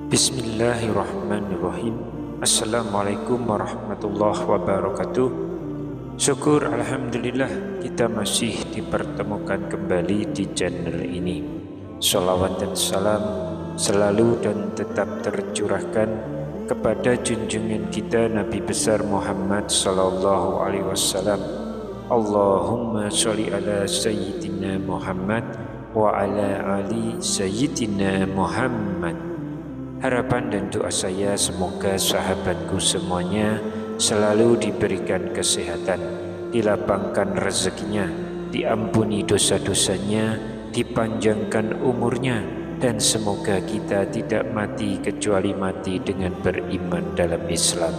Bismillahirrahmanirrahim. Assalamualaikum warahmatullahi wabarakatuh. Syukur alhamdulillah kita masih dipertemukan kembali di channel ini. Shalawat dan salam selalu dan tetap tercurahkan kepada junjungan kita Nabi besar Muhammad sallallahu alaihi wasallam. Allahumma sholli ala sayyidina Muhammad wa ala ali sayyidina Muhammad. Harapan dan doa saya semoga sahabatku semuanya selalu diberikan kesehatan, dilapangkan rezekinya, diampuni dosa-dosanya, dipanjangkan umurnya, dan semoga kita tidak mati kecuali mati dengan beriman dalam Islam.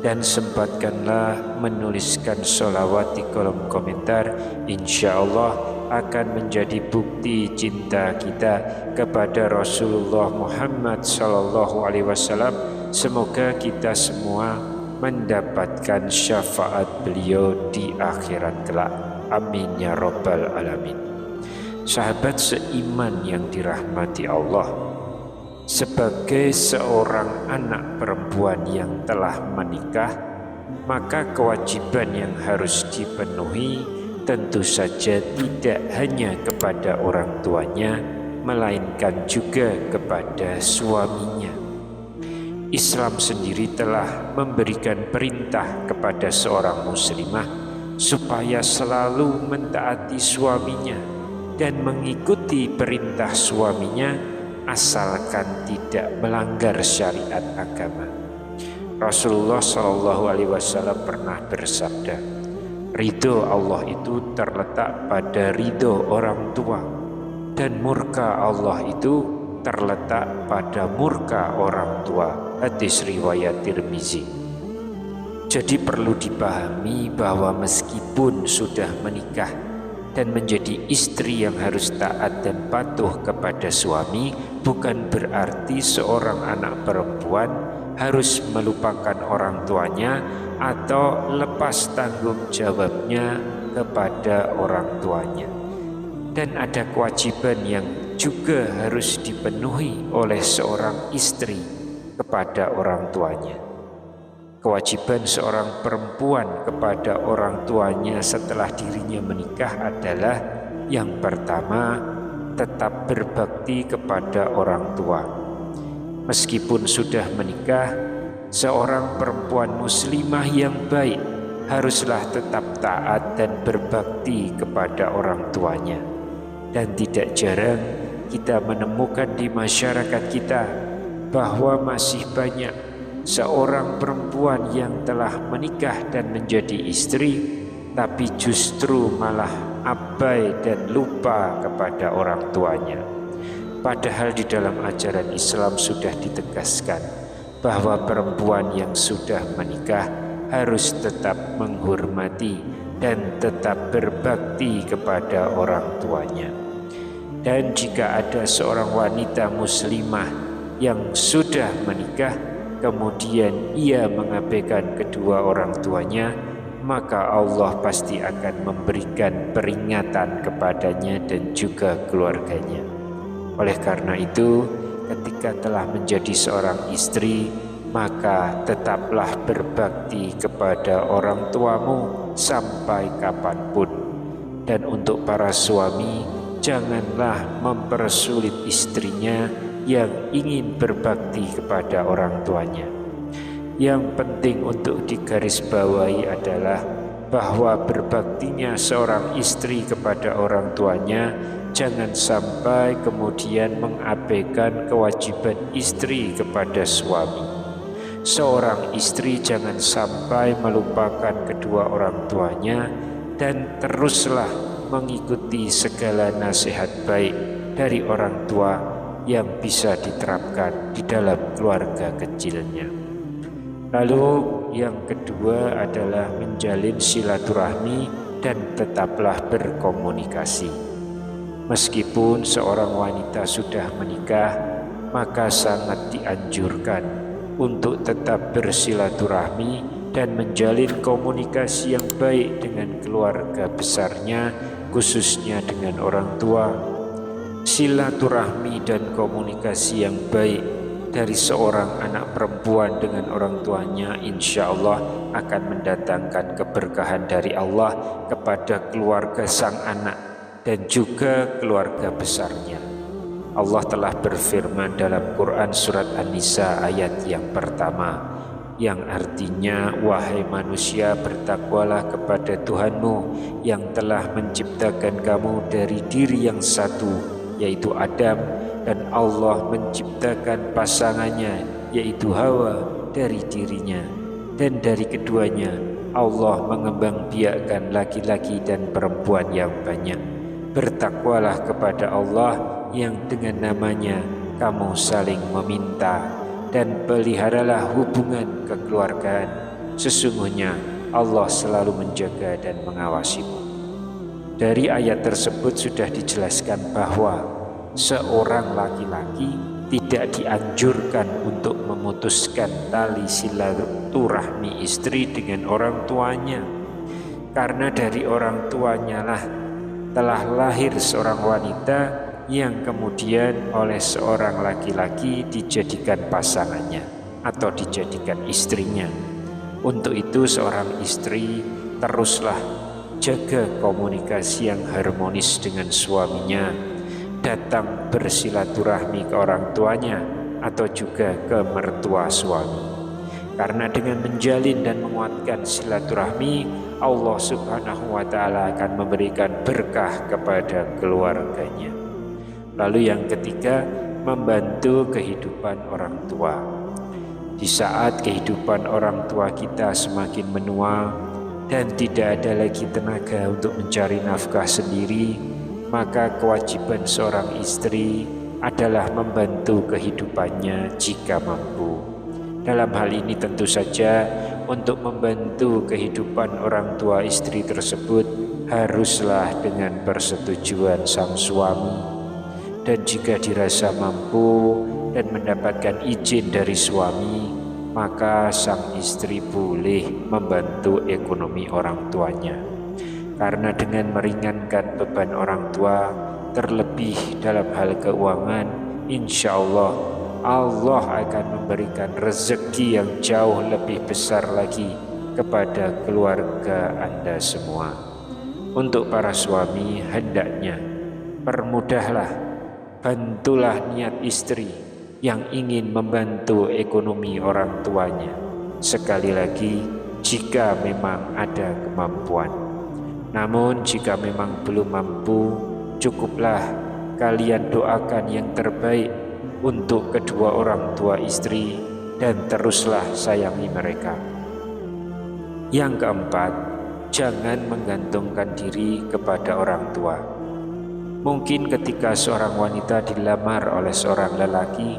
Dan sempatkanlah menuliskan sholawat di kolom komentar, insya Allah akan menjadi bukti cinta kita kepada Rasulullah Muhammad sallallahu alaihi wasallam. Semoga kita semua mendapatkan syafaat beliau di akhirat kelak. Amin ya rabbal alamin. Sahabat seiman yang dirahmati Allah, sebagai seorang anak perempuan yang telah menikah, maka kewajiban yang harus dipenuhi tentu saja tidak hanya kepada orang tuanya, melainkan juga kepada suaminya. Islam sendiri telah memberikan perintah kepada seorang muslimah supaya selalu mentaati suaminya dan mengikuti perintah suaminya asalkan tidak melanggar syariat agama. Rasulullah SAW pernah bersabda, ridho Allah itu terletak pada ridho orang tua, dan murka Allah itu terletak pada murka orang tua. Hadis riwayat Tirmizi. Jadi perlu dipahami bahwa meskipun sudah menikah dan menjadi istri yang harus taat dan patuh kepada suami, bukan berarti seorang anak perempuan harus melupakan orang tuanya atau lepas tanggung jawabnya kepada orang tuanya. Dan ada kewajiban yang juga harus dipenuhi oleh seorang istri kepada orang tuanya. Kewajiban seorang perempuan kepada orang tuanya setelah dirinya menikah adalah yang pertama, tetap berbakti kepada orang tua. Meskipun sudah menikah, seorang perempuan muslimah yang baik haruslah tetap taat dan berbakti kepada orang tuanya. Dan tidak jarang kita menemukan di masyarakat kita bahwa masih banyak seorang perempuan yang telah menikah dan menjadi istri, tapi justru malah abai dan lupa kepada orang tuanya. Padahal di dalam ajaran Islam sudah ditegaskan bahwa perempuan yang sudah menikah harus tetap menghormati dan tetap berbakti kepada orang tuanya. Dan jika ada seorang wanita muslimah yang sudah menikah, kemudian ia mengabaikan kedua orang tuanya, maka Allah pasti akan memberikan peringatan kepadanya dan juga keluarganya. Oleh karena itu, ketika telah menjadi seorang istri, maka tetaplah berbakti kepada orang tuamu sampai kapanpun. Dan untuk para suami, janganlah mempersulit istrinya yang ingin berbakti kepada orang tuanya. Yang penting untuk digarisbawahi adalah bahwa berbaktinya seorang istri kepada orang tuanya jangan sampai kemudian mengabaikan kewajiban istri kepada suami. Seorang istri jangan sampai melupakan kedua orang tuanya dan teruslah mengikuti segala nasihat baik dari orang tua yang bisa diterapkan di dalam keluarga kecilnya. Lalu yang kedua adalah menjalin silaturahmi dan tetaplah berkomunikasi. Meskipun seorang wanita sudah menikah, maka sangat dianjurkan untuk tetap bersilaturahmi dan menjalin komunikasi yang baik dengan keluarga besarnya, khususnya dengan orang tua. Silaturahmi dan komunikasi yang baik dari seorang anak perempuan dengan orang tuanya insya Allah akan mendatangkan keberkahan dari Allah kepada keluarga sang anak dan juga keluarga besarnya. Allah telah berfirman dalam Quran surat An-Nisa ayat yang pertama, yang artinya, wahai manusia, bertakwalah kepada Tuhanmu yang telah menciptakan kamu dari diri yang satu, yaitu Adam, dan Allah menciptakan pasangannya, yaitu Hawa, dari dirinya, dan dari keduanya Allah mengembangbiakkan laki-laki dan perempuan yang banyak. Bertakwalah kepada Allah yang dengan namanya kamu saling meminta, dan peliharalah hubungan kekeluargaan. Sesungguhnya Allah selalu menjaga dan mengawasimu. Dari ayat tersebut sudah dijelaskan bahwa seorang laki-laki tidak dianjurkan untuk memutuskan tali silaturahmi istri dengan orang tuanya, karena dari orang tuanya lah telah lahir seorang wanita yang kemudian oleh seorang laki-laki dijadikan pasangannya atau dijadikan istrinya. Untuk itu seorang istri teruslah jaga komunikasi yang harmonis dengan suaminya, datang bersilaturahmi ke orang tuanya atau juga ke mertua suami. Karena dengan menjalin dan menguatkan silaturahmi, Allah Subhanahu wa Ta'ala akan memberikan berkah kepada keluarganya. Lalu yang ketiga, membantu kehidupan orang tua. Di saat kehidupan orang tua kita semakin menua dan tidak ada lagi tenaga untuk mencari nafkah sendiri, maka kewajiban seorang istri adalah membantu kehidupannya jika mampu. Dalam hal ini tentu saja untuk membantu kehidupan orang tua istri tersebut haruslah dengan persetujuan sang suami. Dan jika dirasa mampu dan mendapatkan izin dari suami, maka sang istri boleh membantu ekonomi orang tuanya. Karena dengan meringankan beban orang tua, terlebih dalam hal keuangan, insya Allah akan memberikan rezeki yang jauh lebih besar lagi kepada keluarga Anda semua. Untuk para suami, hendaknya permudahlah, bantulah niat istri yang ingin membantu ekonomi orang tuanya. Sekali lagi, jika memang ada kemampuan. Namun jika memang belum mampu, cukuplah kalian doakan yang terbaik untuk kedua orang tua istri dan teruslah sayangi mereka. Yang keempat, jangan menggantungkan diri kepada orang tua. Mungkin ketika seorang wanita dilamar oleh seorang lelaki,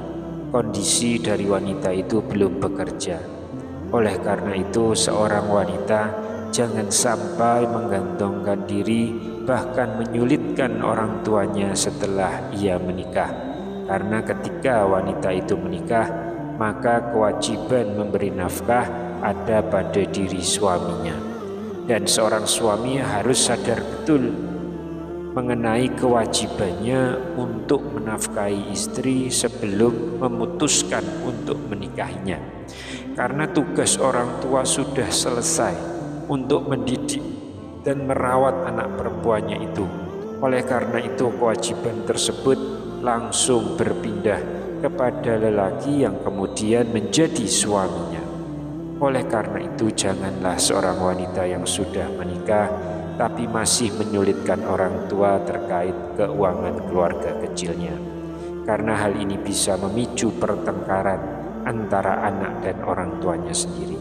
kondisi dari wanita itu belum bekerja. Oleh karena itu, seorang wanita jangan sampai menggantungkan diri, bahkan menyulitkan orang tuanya setelah ia menikah. Karena ketika wanita itu menikah, maka kewajiban memberi nafkah ada pada diri suaminya. Dan seorang suami harus sadar betul mengenai kewajibannya untuk menafkahi istri sebelum memutuskan untuk menikahinya. Karena tugas orang tua sudah selesai untuk mendidik dan merawat anak perempuannya itu. Oleh karena itu kewajiban tersebut langsung berpindah kepada lelaki yang kemudian menjadi suaminya. Oleh karena itu janganlah seorang wanita yang sudah menikah tapi masih menyulitkan orang tua terkait keuangan keluarga kecilnya. Karena hal ini bisa memicu pertengkaran antara anak dan orang tuanya sendiri.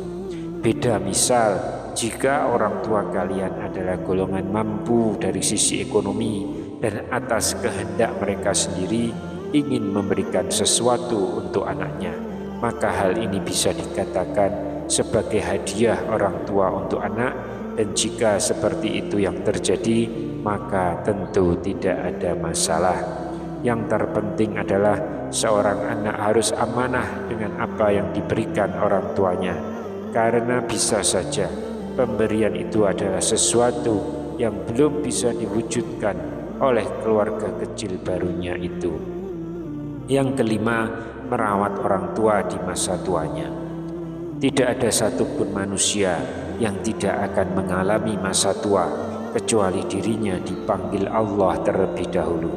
Beda misal, jika orang tua kalian adalah golongan mampu dari sisi ekonomi dan atas kehendak mereka sendiri ingin memberikan sesuatu untuk anaknya, maka hal ini bisa dikatakan sebagai hadiah orang tua untuk anak. Dan jika seperti itu yang terjadi, maka tentu tidak ada masalah. Yang terpenting adalah seorang anak harus amanah dengan apa yang diberikan orang tuanya, karena bisa saja pemberian itu adalah sesuatu yang belum bisa diwujudkan oleh keluarga kecil barunya itu. Yang kelima, merawat orang tua di masa tuanya. Tidak ada satupun manusia yang tidak akan mengalami masa tua kecuali dirinya dipanggil Allah terlebih dahulu.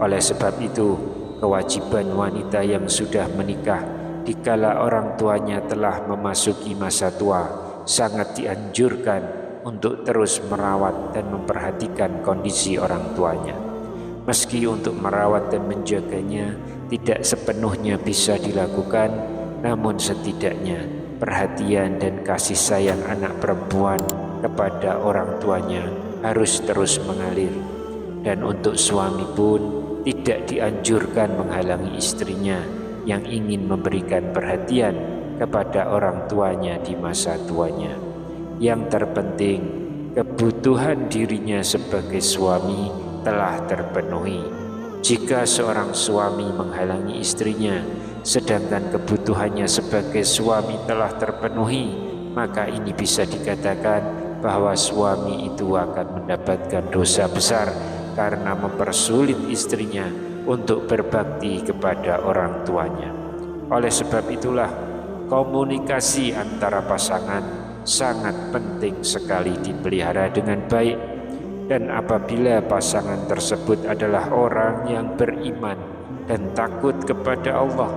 Oleh sebab itu, kewajiban wanita yang sudah menikah dikala orang tuanya telah memasuki masa tua sangat dianjurkan untuk terus merawat dan memperhatikan kondisi orang tuanya. Meski untuk merawat dan menjaganya tidak sepenuhnya bisa dilakukan, namun setidaknya perhatian dan kasih sayang anak perempuan kepada orang tuanya harus terus mengalir. Dan untuk suami pun tidak dianjurkan menghalangi istrinya yang ingin memberikan perhatian kepada orang tuanya di masa tuanya. Yang terpenting, kebutuhan dirinya sebagai suami telah terpenuhi. Jika seorang suami menghalangi istrinya, sedangkan kebutuhannya sebagai suami telah terpenuhi, maka ini bisa dikatakan bahwa suami itu akan mendapatkan dosa besar karena mempersulit istrinya untuk berbakti kepada orang tuanya. Oleh sebab itulah, komunikasi antara pasangan sangat penting sekali dipelihara dengan baik. Dan apabila pasangan tersebut adalah orang yang beriman dan takut kepada Allah,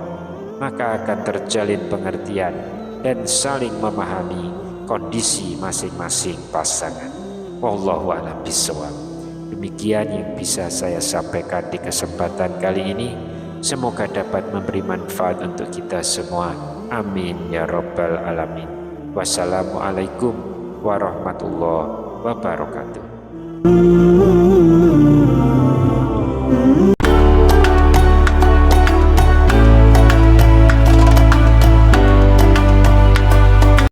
maka akan terjalin pengertian dan saling memahami kondisi masing-masing pasangan. Wallahu a'lam bishawab. Demikian yang bisa saya sampaikan di kesempatan kali ini. Semoga dapat memberi manfaat untuk kita semua. Amin ya rabbal alamin. Wassalamualaikum warahmatullahi wabarakatuh.